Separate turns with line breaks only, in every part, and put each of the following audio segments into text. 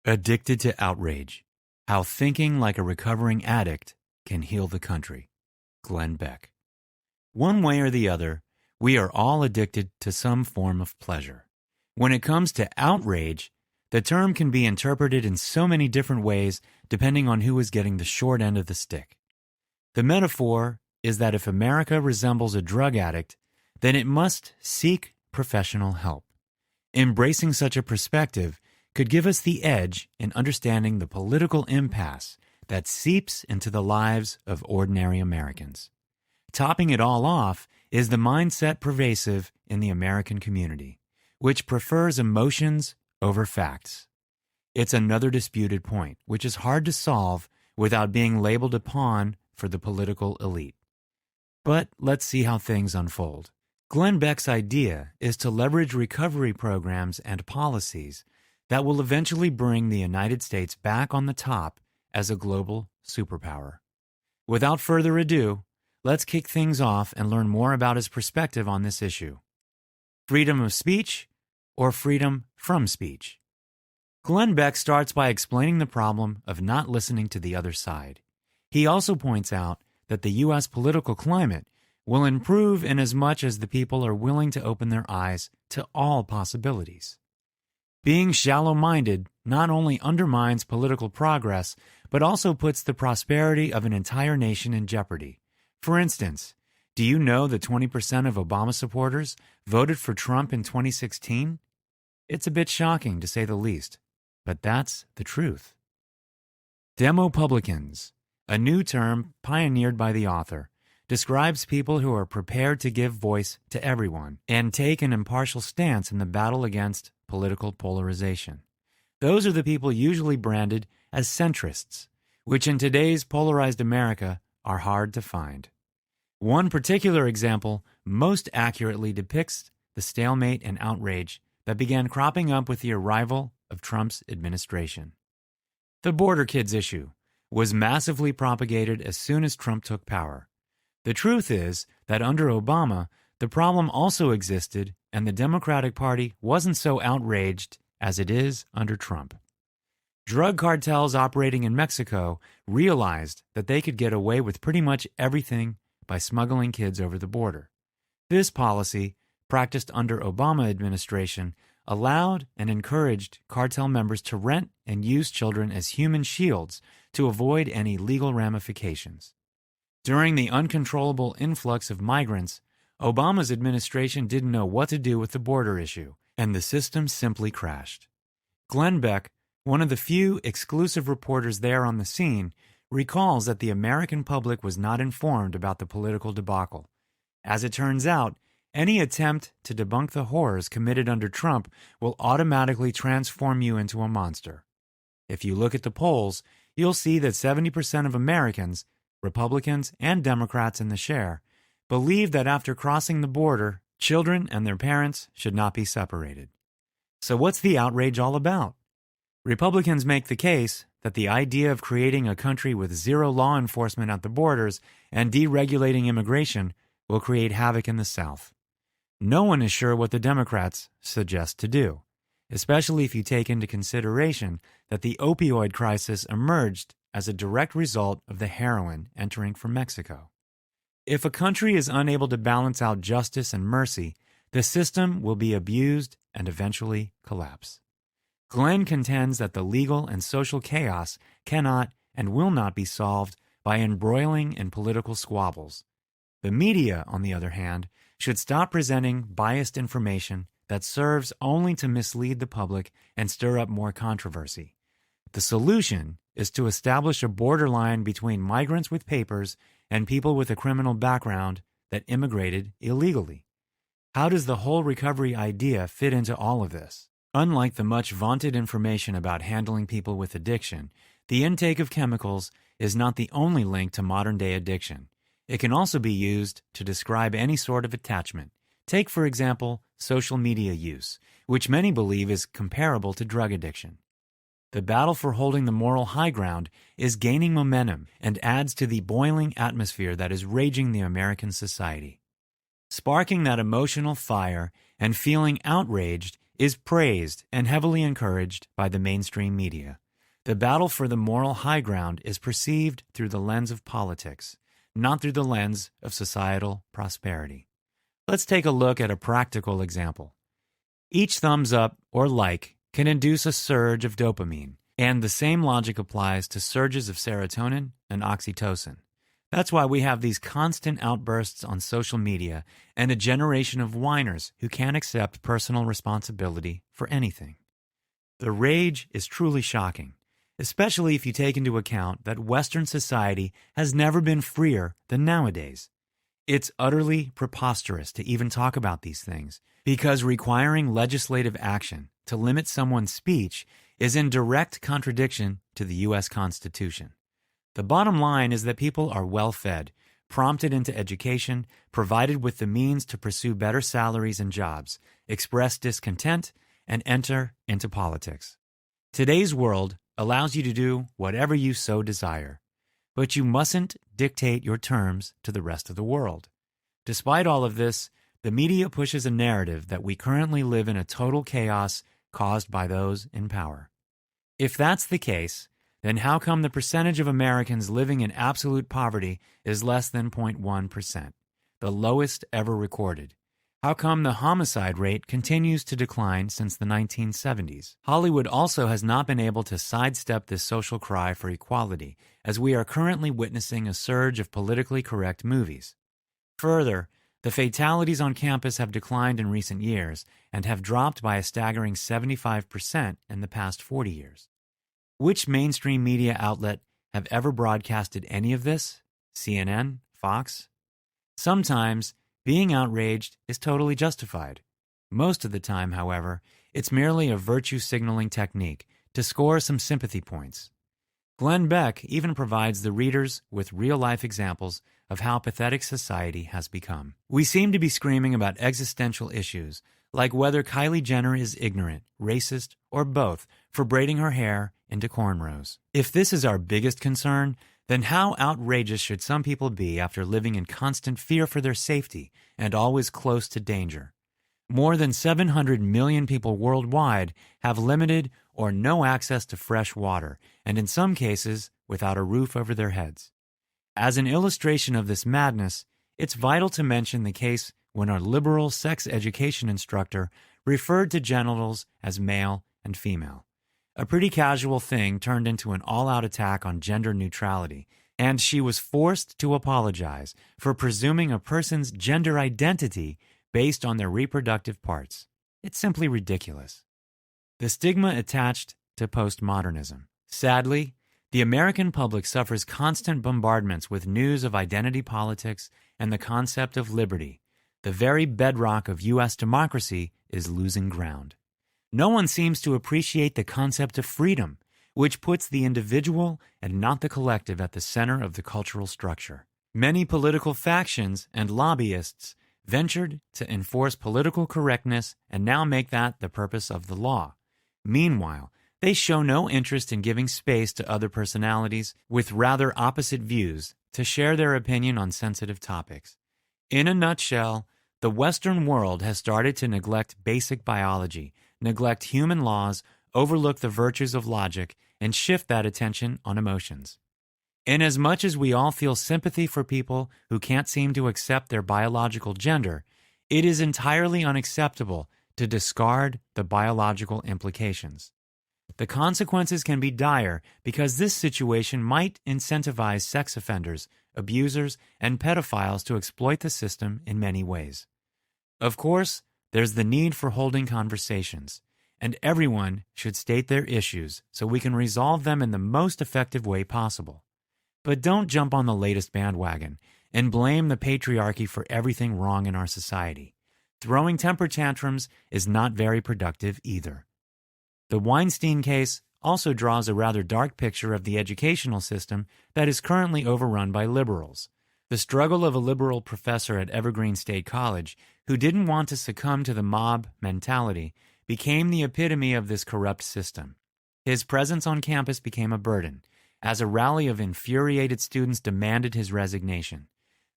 Addicted to Outrage: How Thinking Like a Recovering Addict Can Heal the Country. Glenn Beck. One way or the other, we are all addicted to some form of pleasure. When it comes to outrage, the term can be interpreted in so many different ways depending on who is getting the short end of the stick. The metaphor is that if America resembles a drug addict, then it must seek professional help. Embracing such a perspective could give us the edge in understanding the political impasse that seeps into the lives of ordinary Americans. Topping it all off is the mindset pervasive in the American community, which prefers emotions over facts. It's another disputed point, which is hard to solve without being labeled a pawn for the political elite. But let's see how things unfold. Glenn Beck's idea is to leverage recovery programs and policies that will eventually bring the United States back on the top as a global superpower. Without further ado, let's kick things off and learn more about his perspective on this issue. Freedom of speech or freedom from speech? Glenn Beck starts by explaining the problem of not listening to the other side. He also points out that the U.S. political climate will improve in as much as the people are willing to open their eyes to all possibilities. Being shallow-minded not only undermines political progress, but also puts the prosperity of an entire nation in jeopardy. For instance, do you know that 20% of Obama supporters voted for Trump in 2016? It's a bit shocking, to say the least, but that's the truth. Demopublicans, a new term pioneered by the author, describes people who are prepared to give voice to everyone and take an impartial stance in the battle against political polarization. Those are the people usually branded as centrists, which in today's polarized America are hard to find. One particular example most accurately depicts the stalemate and outrage that began cropping up with the arrival of Trump's administration. The border kids issue was massively propagated as soon as Trump took power. The truth is that under Obama, the problem also existed, and the Democratic Party wasn't so outraged as it is under Trump. Drug cartels operating in Mexico realized that they could get away with pretty much everything by smuggling kids over the border. This policy, practiced under Obama administration, allowed and encouraged cartel members to rent and use children as human shields to avoid any legal ramifications. During the uncontrollable influx of migrants, Obama's administration didn't know what to do with the border issue, and the system simply crashed. Glenn Beck, one of the few exclusive reporters there on the scene, recalls that the American public was not informed about the political debacle. As it turns out, any attempt to debunk the horrors committed under Trump will automatically transform you into a monster. If you look at the polls, you'll see that 70% of Americans, Republicans and Democrats in the share, believe that after crossing the border, children and their parents should not be separated. So what's the outrage all about? Republicans make the case that the idea of creating a country with zero law enforcement at the borders and deregulating immigration will create havoc in the South. No one is sure what the Democrats suggest to do, especially if you take into consideration that the opioid crisis emerged as a direct result of the heroin entering from Mexico. If a country is unable to balance out justice and mercy, the system will be abused and eventually collapse. Glenn contends that the legal and social chaos cannot and will not be solved by embroiling in political squabbles. The media, on the other hand, should stop presenting biased information that serves only to mislead the public and stir up more controversy. The solution is to establish a borderline between migrants with papers and people with a criminal background that immigrated illegally. How does the whole recovery idea fit into all of this? Unlike the much vaunted information about handling people with addiction, the intake of chemicals is not the only link to modern-day addiction. It can also be used to describe any sort of attachment. Take, for example, social media use, which many believe is comparable to drug addiction. The battle for holding the moral high ground is gaining momentum and adds to the boiling atmosphere that is raging the American society. Sparking that emotional fire and feeling outraged is praised and heavily encouraged by the mainstream media. The battle for the moral high ground is perceived through the lens of politics, not through the lens of societal prosperity. Let's take a look at a practical example. Each thumbs up or like can induce a surge of dopamine, and the same logic applies to surges of serotonin and oxytocin. That's why we have these constant outbursts on social media and a generation of whiners who can't accept personal responsibility for anything. The rage is truly shocking, especially if you take into account that Western society has never been freer than nowadays. It's utterly preposterous to even talk about these things, because requiring legislative action to limit someone's speech is in direct contradiction to the U.S. Constitution. The bottom line is that people are well-fed, prompted into education, provided with the means to pursue better salaries and jobs, express discontent, and enter into politics. Today's world allows you to do whatever you so desire, but you mustn't dictate your terms to the rest of the world. Despite all of this, the media pushes a narrative that we currently live in a total chaos caused by those in power. If that's the case, then how come the percentage of Americans living in absolute poverty is less than 0.1%, the lowest ever recorded? How come the homicide rate continues to decline since the 1970s? Hollywood also has not been able to sidestep this social cry for equality, as we are currently witnessing a surge of politically correct movies. Further, the fatalities on campus have declined in recent years and have dropped by a staggering 75% in the past 40 years. Which mainstream media outlet have ever broadcasted any of this? CNN? Fox? Sometimes, being outraged is totally justified. Most of the time, however, it's merely a virtue signaling technique to score some sympathy points. Glenn Beck even provides the readers with real-life examples of how pathetic society has become. We seem to be screaming about existential issues, like whether Kylie Jenner is ignorant, racist, or both for braiding her hair into cornrows. If this is our biggest concern, then how outrageous should some people be after living in constant fear for their safety and always close to danger? More than 700 million people worldwide have limited or no access to fresh water, and in some cases, without a roof over their heads. As an illustration of this madness, it's vital to mention the case when our liberal sex education instructor referred to genitals as male and female. A pretty casual thing turned into an all-out attack on gender neutrality, and she was forced to apologize for presuming a person's gender identity based on their reproductive parts. It's simply ridiculous. The stigma attached to postmodernism. Sadly, the American public suffers constant bombardments with news of identity politics and the concept of liberty. The very bedrock of U.S. democracy is losing ground. No one seems to appreciate the concept of freedom, which puts the individual and not the collective at the center of the cultural structure. Many political factions and lobbyists ventured to enforce political correctness and now make that the purpose of the law. Meanwhile, they show no interest in giving space to other personalities with rather opposite views to share their opinion on sensitive topics. In a nutshell, the Western world has started to neglect basic biology, neglect human laws, overlook the virtues of logic, and shift that attention on emotions. Inasmuch as we all feel sympathy for people who can't seem to accept their biological gender, it is entirely unacceptable to discard the biological implications. The consequences can be dire because this situation might incentivize sex offenders, abusers, and pedophiles to exploit the system in many ways. Of course, there's the need for holding conversations, and everyone should state their issues so we can resolve them in the most effective way possible. But don't jump on the latest bandwagon and blame the patriarchy for everything wrong in our society. Throwing temper tantrums is not very productive either. The Weinstein case also draws a rather dark picture of the educational system that is currently overrun by liberals. The struggle of a liberal professor at Evergreen State College who didn't want to succumb to the mob mentality became the epitome of this corrupt system. His presence on campus became a burden, as a rally of infuriated students demanded his resignation.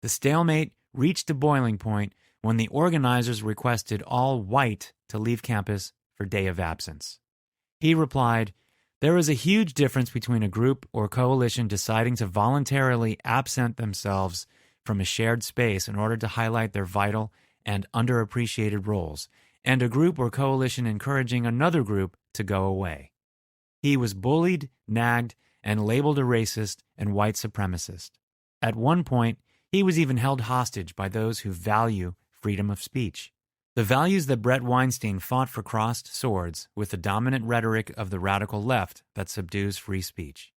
The stalemate reached a boiling point when the organizers requested all white to leave campus for day of absence. He replied, "There is a huge difference between a group or coalition deciding to voluntarily absent themselves from a shared space in order to highlight their vital and underappreciated roles, and a group or coalition encouraging another group to go away." He was bullied, nagged, and labeled a racist and white supremacist. At one point, he was even held hostage by those who value freedom of speech. The values that Bret Weinstein fought for crossed swords with the dominant rhetoric of the radical left that subdues free speech.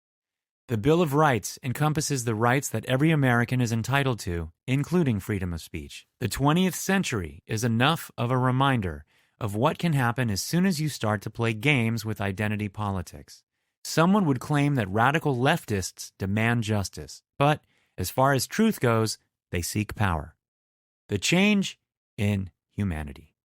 The Bill of Rights encompasses the rights that every American is entitled to, including freedom of speech. The 20th century is enough of a reminder of what can happen as soon as you start to play games with identity politics. Someone would claim that radical leftists demand justice, but as far as truth goes, they seek power. The change in humanity.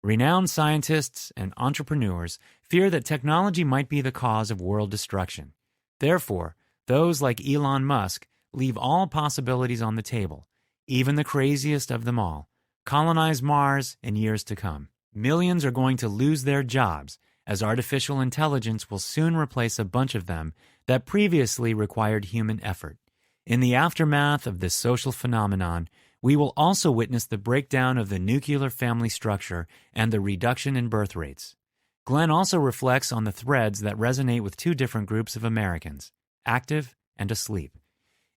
Renowned scientists and entrepreneurs fear that technology might be the cause of world destruction. Therefore, those like Elon Musk leave all possibilities on the table, even the craziest of them all: colonize Mars in years to come. Millions are going to lose their jobs, as artificial intelligence will soon replace a bunch of them that previously required human effort. In the aftermath of this social phenomenon, we will also witness the breakdown of the nuclear family structure and the reduction in birth rates. Glenn also reflects on the threads that resonate with two different groups of Americans, active and asleep.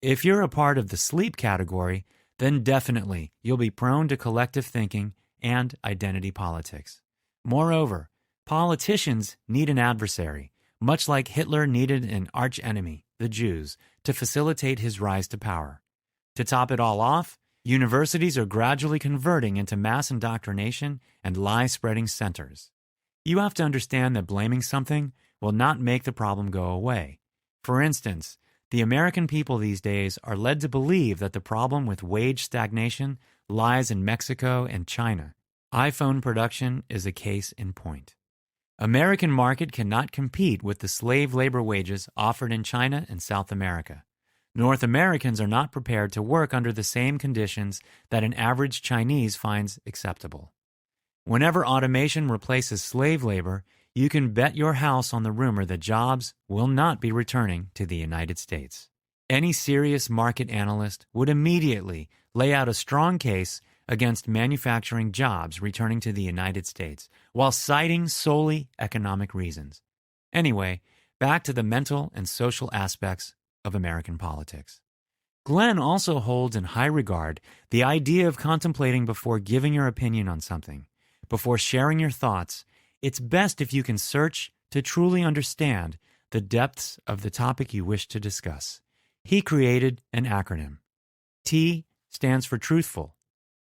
If you're a part of the sleep category, then definitely you'll be prone to collective thinking and identity politics. Moreover, politicians need an adversary, much like Hitler needed an archenemy, the Jews, to facilitate his rise to power. To top it all off, universities are gradually converting into mass indoctrination and lie-spreading centers. You have to understand that blaming something will not make the problem go away. For instance, the American people these days are led to believe that the problem with wage stagnation lies in Mexico and China. iPhone production is a case in point. American market cannot compete with the slave labor wages offered in China and South America. North Americans are not prepared to work under the same conditions that an average Chinese finds acceptable. Whenever automation replaces slave labor, you can bet your house on the rumor that jobs will not be returning to the United States. Any serious market analyst would immediately lay out a strong case against manufacturing jobs returning to the United States, while citing solely economic reasons. Anyway, back to the mental and social aspects of American politics. Glenn also holds in high regard the idea of contemplating before giving your opinion on something. Before sharing your thoughts, it's best if you can search to truly understand the depths of the topic you wish to discuss. He created an acronym. T stands for truthful.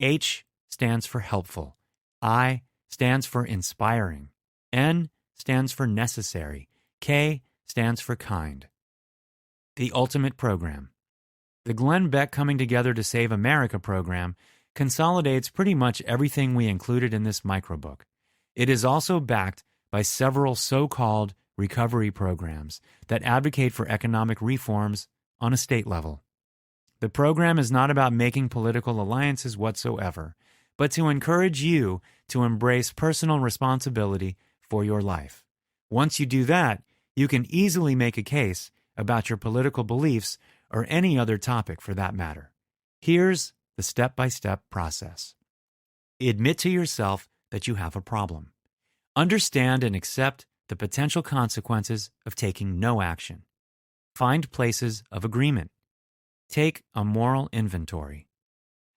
H stands for helpful. I stands for inspiring. N stands for necessary. K stands for kind. The Ultimate Program. The Glenn Beck Coming Together to Save America program consolidates pretty much everything we included in this microbook. It is also backed by several so-called recovery programs that advocate for economic reforms on a state level. The program is not about making political alliances whatsoever, but to encourage you to embrace personal responsibility for your life. Once you do that, you can easily make a case about your political beliefs or any other topic for that matter. Here's the step-by-step process. Admit to yourself that you have a problem. Understand and accept the potential consequences of taking no action. Find places of agreement. Take a moral inventory.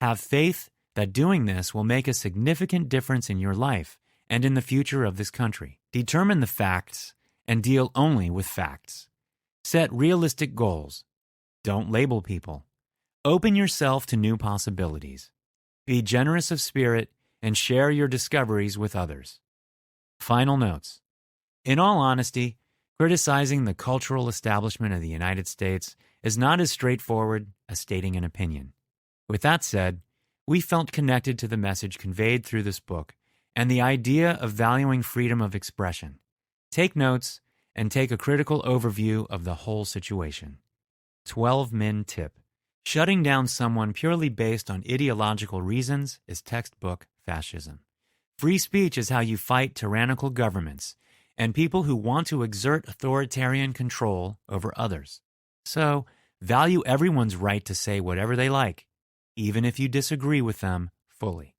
Have faith that doing this will make a significant difference in your life and in the future of this country. Determine the facts and deal only with facts. Set realistic goals. Don't label people. Open yourself to new possibilities. Be generous of spirit and share your discoveries with others. Final notes. In all honesty, criticizing the cultural establishment of the United States is not as straightforward as stating an opinion. With that said, we felt connected to the message conveyed through this book and the idea of valuing freedom of expression. Take notes and take a critical overview of the whole situation. 12-min tip. Shutting down someone purely based on ideological reasons is textbook fascism. Free speech is how you fight tyrannical governments and people who want to exert authoritarian control over others. So, value everyone's right to say whatever they like, even if you disagree with them fully.